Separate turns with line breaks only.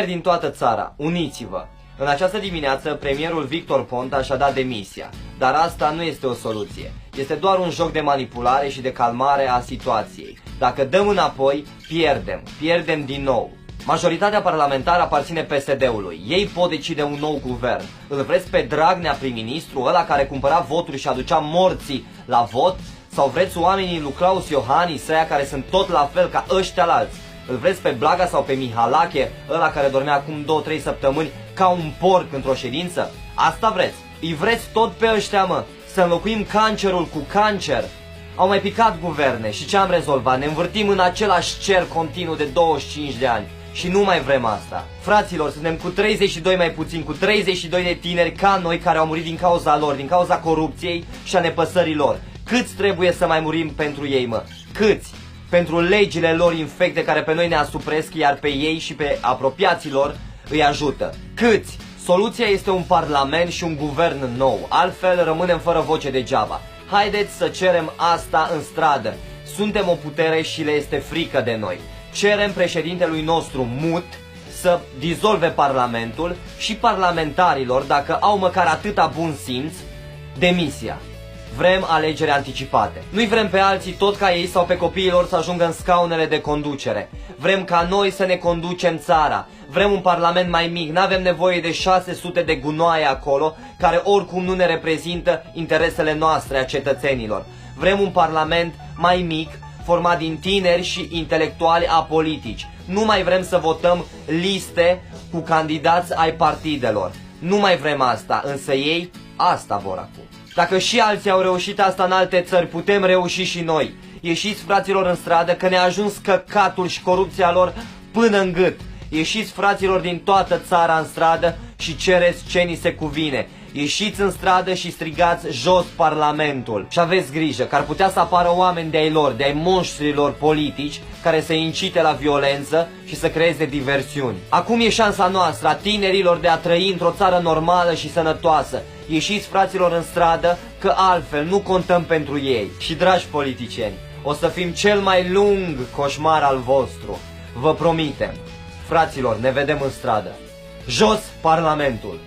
Din toată țara, uniți-vă! În această dimineață, premierul Victor Ponta și-a dat demisia, dar asta nu este o soluție. Este doar un joc de manipulare și de calmare a situației. Dacă dăm înapoi, pierdem din nou. Majoritatea parlamentară aparține PSD-ului. Ei pot decide un nou guvern. Îl vreți pe Dragnea prim-ministru, ăla care cumpăra voturi și aducea morții la vot? Sau vreți oamenii lui Claus Iohannis, ăia care sunt tot la fel ca ăștia-lalți? Îl vreți pe Blaga sau pe Mihalache, ăla care dormea acum 2-3 săptămâni ca un porc într-o ședință? Asta vreți? Îi vreți tot pe ăștia, mă? Să înlocuim cancerul cu cancer? Au mai picat guverne și ce am rezolvat? Ne învârtim în același cer continuu de 25 de ani. Și nu mai vrem asta. Fraților, suntem cu 32 mai puțin, cu 32 de tineri ca noi care au murit din cauza lor, din cauza corupției și a nepăsării lor. Câți trebuie să mai murim pentru ei, mă? Câți? Pentru legile lor infecte care pe noi ne asupresc, iar pe ei și pe apropiații lor îi ajută. Câți? Soluția este un parlament și un guvern nou, altfel rămânem fără voce degeaba. Haideți să cerem asta în stradă. Suntem o putere și le este frică de noi. Cerem președintelui nostru mut să dizolve parlamentul și parlamentarilor, dacă au măcar atâta bun simț, demisia. Vrem alegeri anticipate. Nu-i vrem pe alții tot ca ei sau pe copiii lor să ajungă în scaunele de conducere. Vrem ca noi să ne conducem țara. Vrem un parlament mai mic, n-avem nevoie de 600 de gunoaie acolo, care oricum nu ne reprezintă interesele noastre a cetățenilor. Vrem un parlament mai mic, format din tineri și intelectuali apolitici. Nu mai vrem să votăm liste cu candidați ai partidelor. Nu mai vrem asta, însă ei asta vor acum. Dacă și alții au reușit asta în alte țări, putem reuși și noi. Ieșiți, fraților, în stradă, că ne-a ajuns căcatul și corupția lor până în gât. Ieșiți, fraților, din toată țara în stradă și cereți ce ni se cuvine. Ieșiți în stradă și strigați jos Parlamentul. Și aveți grijă că ar putea să apară oameni de-ai lor, de-ai monștrilor politici, care să incite la violență și să creeze diversiuni. Acum e șansa noastră, a tinerilor, de a trăi într-o țară normală și sănătoasă. Ieșiți, fraților, în stradă, că altfel nu contăm pentru ei. Și, dragi politicieni, o să fim cel mai lung coșmar al vostru. Vă promitem. Fraților, ne vedem în stradă. Jos Parlamentul!